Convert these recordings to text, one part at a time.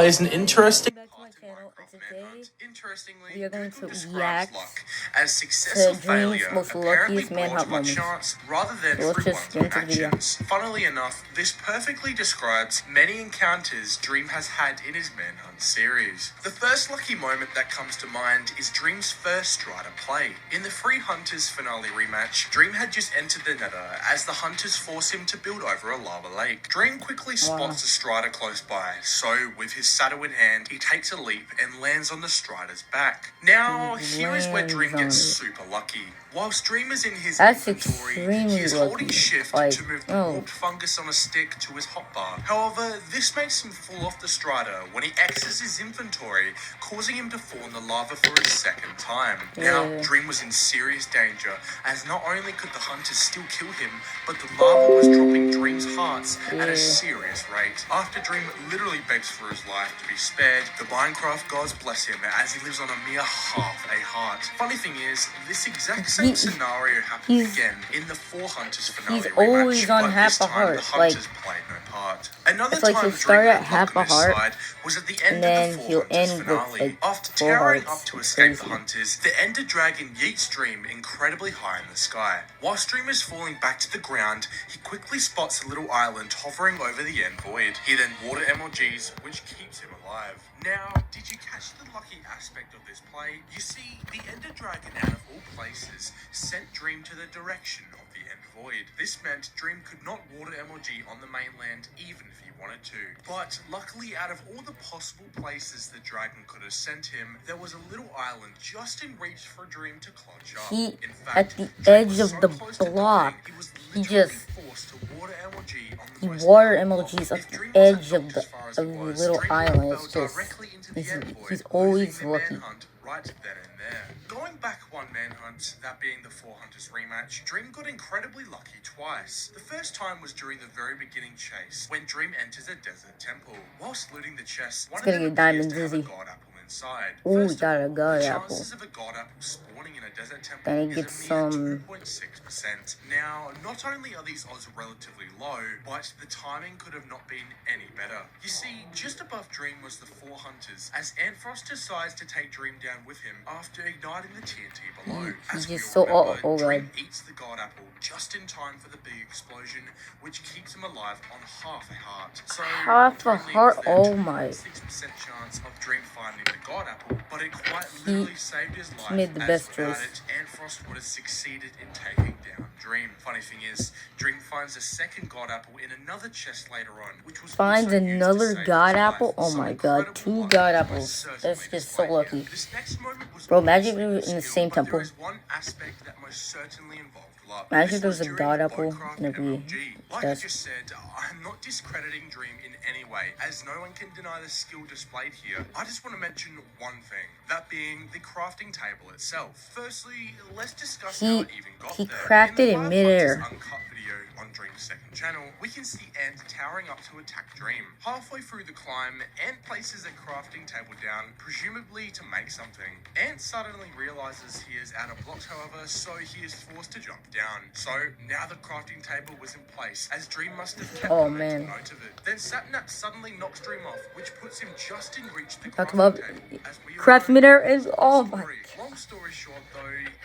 plays an interesting Back to my channel, and today Interestingly, we are going Google to describes react luck as success or to Dream's failure, most apparently luckiest manhunt brought by moments. chance rather than So let's through just one's get own into the video. actions. Funnily enough, this perfectly describes many encounters Dream has had in his Manhunt series. The first lucky moment that comes to mind is Dream's first Strider play. In the Free Hunters finale rematch, Dream had just entered the Nether as the Hunters force him to build over a lava lake. Dream quickly spots a Strider close by, so with his saddle in hand, he takes a leap and lands on the Strider's back. Now, here is where Dream gets super lucky. Whilst Dream is in his inventory, he is holding shift to move the warped fungus on a stick to his hotbar. However, this makes him fall off the Strider when he X's his inventory, causing him to fall in the lava for a second time. Now, Dream was in serious danger, as not only could the Hunters still kill him, but the lava was dropping Dream's hearts at a serious rate. After Dream literally begs for his life to be spared, the Minecraft gods bless him as he lives on a mere half a heart. Funny thing is, this exact same scenario happened again in the Four Hunters finale rematch, always on but half this a time heart. the Hunters played no part. Another It's like time he'll start Dream at had half luck a on his heart, side was at the end and then of the he'll Four Hunters end with finale. like After 4 towering hearts. up to It's escape the crazy. Hunters, the Ender Dragon yeets Dream incredibly high in the sky. Whilst Dream is falling back to the ground, he quickly spots a little island hovering over the End Void. He then water MLGs, which keeps him alive. Now, did you catch the lucky aspect of this play? You see, the Ender Dragon, out of all places, sent Dream to the direction of the End Void. This meant Dream could not water MLG on the mainland even if he wanted to. But luckily, out of all the possible places the dragon could have sent him, there was a little island just in reach for Dream to clutch up. He, In fact, at the Dream edge was of so the close to block, dying, he was he literally just forced to water MLG on the he most water powerful emojis block. at If the Dream wasn't edge of knocked the as far as he was, little Dream island. would It's have fell just directly into the End Void, he's always losing the lucky. manhunt right then and there. Going back one manhunt, that being the Four Hunters rematch, Dream got incredibly lucky twice. The first time was during the very beginning chase, when Dream enters a desert temple. Whilst looting the chest, one of gonna them get appears diamonds, to have a is he? god apple inside. Ooh, we First got a of all, god the apple. chances of a god apple spawning in a desert temple Then he is gets a mere some 2.6%. Now, not only are these odds relatively low, but the timing could have not been any better. You see, just above Dream was the Four Hunters, as Antfrost decides to take Dream down with him after igniting the TNT below. As we just all so remember, Dream eats the god apple just in time for the big explosion, which keeps him alive on half a heart. So half a heart. Oh my! 6% chance of Dream finding the god apple, but it quite literally saved his life. Made the best without choice. it, Antfrost would have succeeded in taking down Dream. Funny thing is, Dream finds a second god apple in another chest later on, which was Finds also used to another save god his apple. life. Oh Some my god! incredible 2 luck god was apples. certainly That's just so displayed lucky. here. This next moment was Bro, imagine obviously we were in the skill, same but temple. there is one aspect that most certainly involved luck. Imagine This there was a during god the apple Bowcraft in every MLG. Like I chest. just said, I'm not discrediting Dream in any way, as no one can deny the skill displayed here. I just want to mention one thing, that being the crafting table itself. Firstly, let's discuss how it even got He there. cracked it in the midair. Five Hunters uncut video on Dream's second channel, we can see Ant towering up to attack Dream. Halfway through the climb, Ant places a crafting table down, presumably to make something. Ant suddenly realizes he is out of blocks, however, so he is forced to jump down. So now the crafting table was in place, as Dream must have kept a mental note of it. Then Sapnap suddenly knocks Dream off, which puts him just in reach of the Talk crafting about table. As we all craft know, midair is oh my. Long story short, though,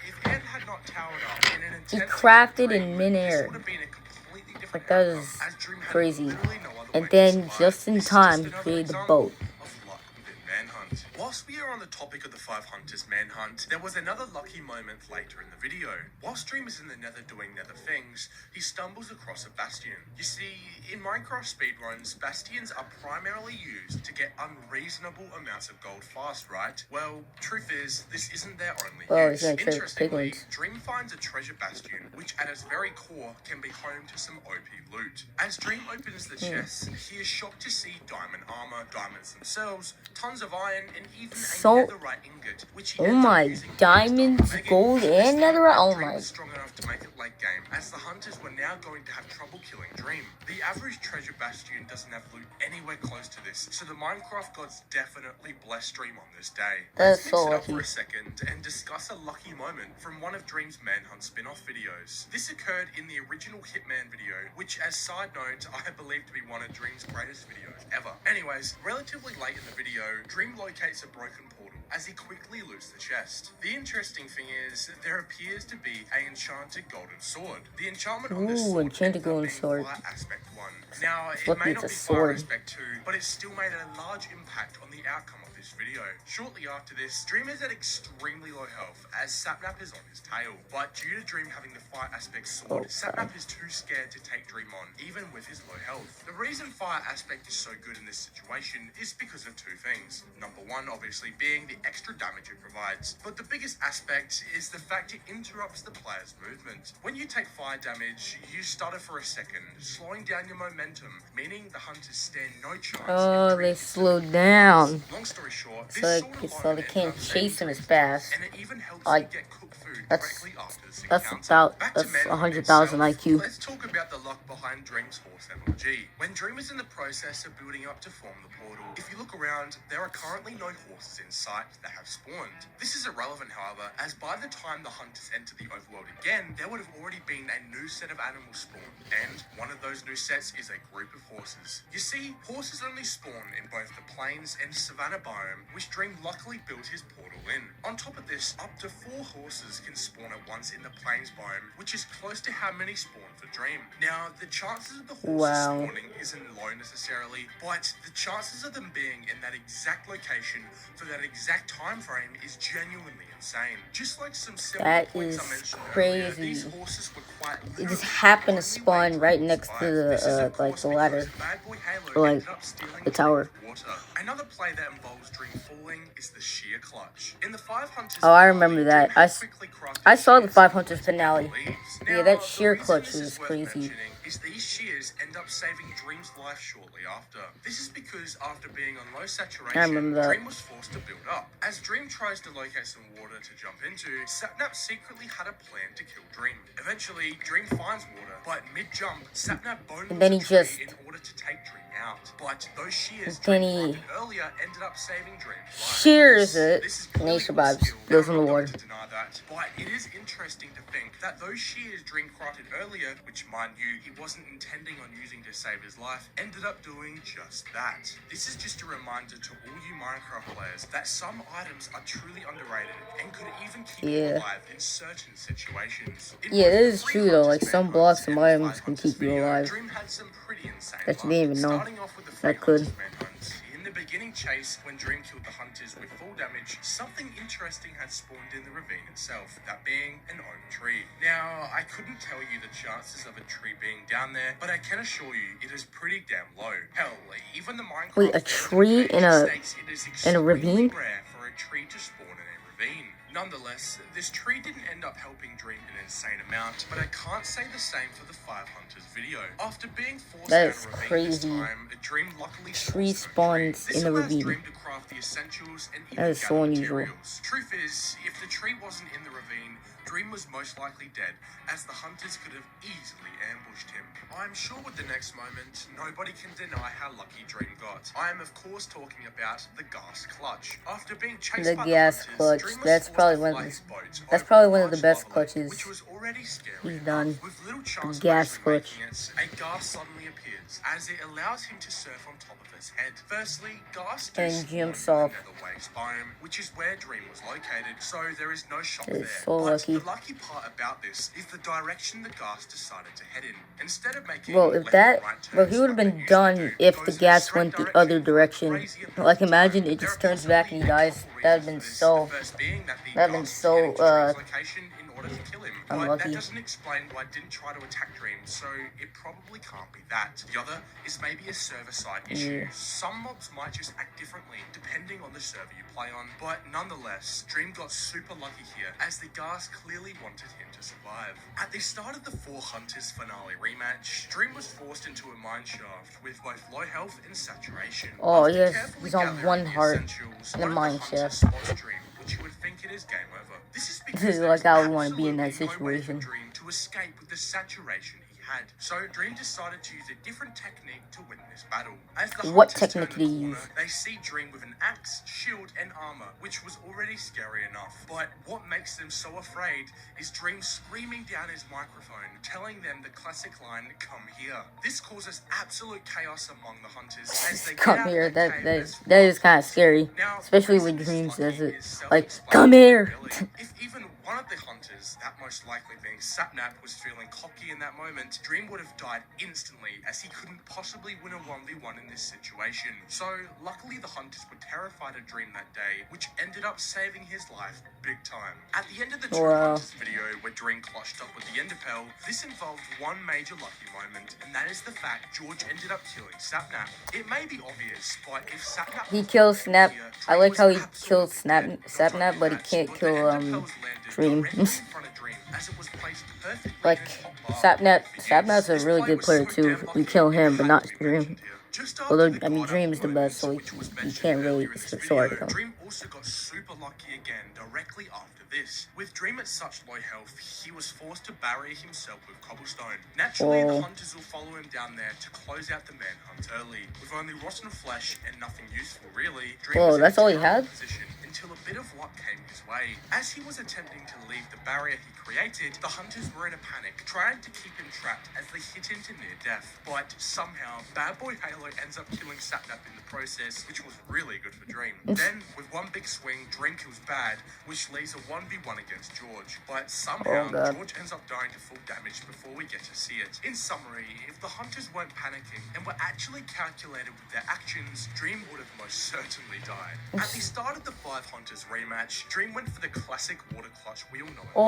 if Ant had not towered up in an attempt He to crafted Dream, in this midair. would have been a completely different Like that outcome, is as Dream had crazy. literally no other way And to then survive. just in This is time, he another created the example boat. of luck within Manhunt. Whilst we are on the topic of the Five Hunters Manhunt, there was another lucky moment later in the video. Whilst Dream is in the Nether doing Nether things, he stumbles across a bastion. You see, in Minecraft speedruns, bastions are primarily used to get unreasonable amounts of gold fast, right? Well, truth is, this isn't their only use. Interestingly, Dream finds a treasure bastion, which at its very core can be home to some OP loot. As Dream opens the chest, he is shocked to see diamond armor, diamonds themselves, tons of iron, and even So- a netherite ingot, which he Oh ends up my, using to diamonds, again, gold, this and time netherite. Oh Dream my. was strong enough to make it late game, as the hunters were now going to have trouble killing Dream. The average treasure bastion doesn't have loot anywhere close to this, so the Minecraft gods definitely blessed Dream on this day. That's Let's so mix it up for lucky. a second and discuss a lucky moment from one of Dream's Manhunt spin-off videos. This occurred in the original Hitman video, which, as side note, I believe to be one of Dream's greatest videos ever. Anyways, relatively late in the video, Dream locates a broken portal as he quickly loots the chest. The interesting thing is that there appears to be an enchanted golden sword. The enchantment on this Ooh, sword enchanted ends up golden being sword. Fire Aspect 1. Now, it Lucky may it's not a be Fire sword. Aspect 2, but it still made a large impact on the outcome of this video. Shortly after this, Dream is at extremely low health as Sapnap is on his tail. But due to Dream having the Fire Aspect sword, Oh, Sapnap is too scared to take Dream on, even with his low health. The reason Fire Aspect is so good in this situation is because of two things. Number one, obviously, being the extra damage it provides. But the biggest aspect is the fact it interrupts the player's movement. When you take fire damage, you stutter for a second, slowing down your momentum, meaning the hunters stand no chance. Oh, if Dream they hits them slowed with down. bullets. Long story short, So this they- sort of so moment they ends can't up saving chase him as Dream's fast. life, and it even helps Like, you get cooked food that's- directly after this That's encounter. about Back to that's Manhunt 100,000 itself, IQ. Let's talk about the luck behind Dream's horse MLG. When Dream is in the process of building up to form the portal, if you look around, there are currently no horses in sight that have spawned. This is irrelevant, however, as by the time the hunters enter the overworld again, there would have already been a new set of animals spawned, and one of those new sets is a group of horses. You see, horses only spawn in both the plains and savanna biome, which Dream luckily built his portal in. On top of this, up to 4 horses can spawn at once in the plains biome, which is close to how many spawn for Dream. Now, the chances of the horses Wow. spawning isn't low necessarily, but the chances of them being in that exact location for that exact time frame is genuinely insane. Just like some similar That points I is mentioned earlier, crazy. these horses were quite It just literally happened to the only spawn way right next to survive. This is, the of course, the because ladder, Bad Boy Halo or, like, ended up stealing the tower. Dream's water. Another play that involves Dream falling is the sheer clutch. In the 5 Hunters Oh, I finale, remember Dream that. had quickly crafted I saw the shears 5 Hunters to finale. leaves. Yeah, Now, that the sheer reason clutch this is worth crazy. mentioning is these shears end up saving Dream's life shortly after. This is because after being on low saturation, I remember that. Dream was forced to build up. As Dream tries to locate some water to jump into, Sapnap secretly had a plan to kill Dream. Eventually, Dream finds water, but mid-jump, Sapnap bone And then he a tree just- in order to take Dream out. But those shears Then Dream he crafted earlier ended up saving Dream's life. shears This- it, this is and he really survives. cool skill. Goes Now, in the I'm not water. going to deny that, but it is interesting to think that those shears Dream crafted earlier, which mind you, he wasn't intending on using to save his life, ended up doing just that. This is just a reminder to all you Minecraft players that some items are truly underrated and could even keep you Yeah. alive in certain situations. In Yeah, both that the is Three true, though. Hunters Like, some Manhunts blocks, some and the items Five can Hunters keep you video, alive Dream had some pretty insane that you luck. didn't even know Starting off with the that Three could. Hunters Manhunt. In the beginning chase, when Dream killed the hunters with full damage, something interesting had spawned in the ravine itself, that being an oak tree. Now, I couldn't tell you the chances of a tree being down there, but I can assure you it is pretty damn low. Hell, even the Minecraft Wait, a tree page in a- states it is in a extremely ravine? rare for a tree to spawn in a ravine. Nonetheless, this tree didn't end up helping Dream an insane amount, but I can't say the same for the 5 Hunters video. After being forced That down is a ravine crazy. this time, Dream luckily Tree spawns spawns This in a allows ravine. Dream to craft the essentials and even That is so gather unusual. materials. Truth is, if the tree wasn't in the ravine, Dream was most likely dead, as the hunters could have easily ambushed him. I'm sure with the next moment, nobody can deny how lucky Dream got. I am of course talking about the gas clutch. After being chased The by gas the hunters, clutch. Dream was That's forced probably to one of fly the- his boat that's over probably a one of the large best lava lake, clutches which was already scary he's enough. done. With little chance of gas actually clutch. making it, a gas suddenly appears, as it allows him to surf on top of his head. Firstly, gas do And spawn jumps in the off. Nether Waves biome, which is where Dream was located, so there is no shock That there. is so But lucky. the lucky part about this is the direction the gas decided to head in. Instead of making Bro, if left that, and right bro, he turns would have like they been used to done do, if goes the in a gas straight went the direction other for a direction. crazy amount Like, of imagine time. it just There are turns back and he possibly a dies. couple That'd reasons been for this. so, The first being that the that'd been gas was so, heading to Dream's location in order to kill him. But Unlucky. that doesn't explain why it didn't try to attack Dream, so it probably can't be that. The other is maybe a server-side issue. Yeah. Some mobs might just act differently depending on the server you play on, but nonetheless, Dream got super lucky here as the Ghast clearly wanted him to survive. At the start of the Four Hunters finale rematch, Dream was forced into a mine shaft with both low health and saturation. Oh, After yes, carefully he's on gathering one the heart essentials, in a one of mine the hunters shaft. spots Dream, which you would think it is game over. This is because This is there like is I would want to be in that absolutely no way for situation. Dream to escape with the saturation he had. So Dream decided to use a different technique to win this battle. As the What hunters turn technique did he the use? corner, they see Dream with an axe, shield, and armor, which was already scary enough. But what makes them so afraid is Dream screaming down his microphone, telling them the classic line, "Come here." This causes absolute chaos among the hunters as they get Come out here, of their cave that as is fast kind of as scary, now, especially the when reason Dreams this is does it. lucky is Like, self-explanatory, come here. really. If even one of the hunters, that most likely being Sapnap, was feeling cocky in that moment, Dream would have died instantly as he couldn't possibly win a 1v1 in this situation. So luckily the hunters were terrified of Dream that day, which ended up saving his life big time. At the end of the True Wow. Hunters video where Dream clutched up with the Enderpearl, this involved one major lucky moment, and that is the fact George ended up killing Sapnap. It may be obvious, but if Sapnap He was kills not Snap. here, I Dream like was how he absolutely kills dead. Not Sapnap, only but he that, can't but kill the Enderpearls landed Dream. directly in front of Dream as it was placed perfectly Like, in his hotbar. Sapnap's a This really play good was player so too. damn We lucky, kill it him, but had not to be Dream. mentioned here. Just after Although, the I mean, God Dream's the Apple best, moment, so which was you mentioned can't really earlier in this sorry video, though. Dream also got super lucky again directly after this. With Dream at such low health, he was forced to barrier himself with cobblestone. Naturally, the Oh. hunters will follow him down there to close out the manhunt early. With only rotten flesh and nothing useful really, Dream Whoa, was in that's a all he terrible had? position until a bit of luck came his way. As he was attempting to leave the barrier he created, the hunters were in a panic, trying to keep him trapped as they hit him to near death. But somehow, Bad Boy Halo ends up killing Sapnap in the process, which was really good for Dream. Then, with one big swing, Dream kills Bad, which leaves a 1v1 against George. But somehow, Oh, God. George ends up dying to full damage before we get to see it. In summary, if the hunters weren't panicking and were actually calculated with their actions, Dream would have most certainly died. At the start of the Five Hunters rematch, Dream went for the classic water clutch we all know and love. But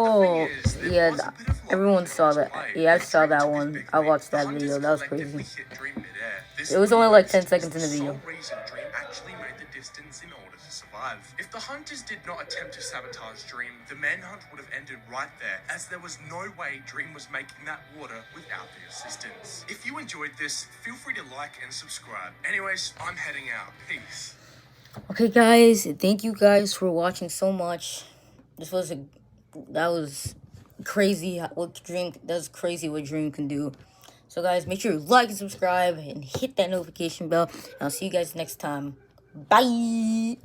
Oh, the thing is, there yeah, was a bit of luck everyone put saw into that. play. Yeah, I When saw Dream that took his one. big I leap, watched the that hunters video. That was collectively crazy. hit Dream midair. This It was only like 10 was seconds in the the video. sole reason Dream actually made the distance in order to survive. If the hunters did not attempt to sabotage Dream, the manhunt would have ended right there, as there was no way Dream was making that water without the assistance. If you enjoyed this, feel free to like and subscribe. Anyways, I'm heading out. Peace. Okay, guys, thank you guys for watching so much. That was crazy. That's crazy what Dream can do. So, guys, make sure you like and subscribe and hit that notification bell. And I'll see you guys next time. Bye.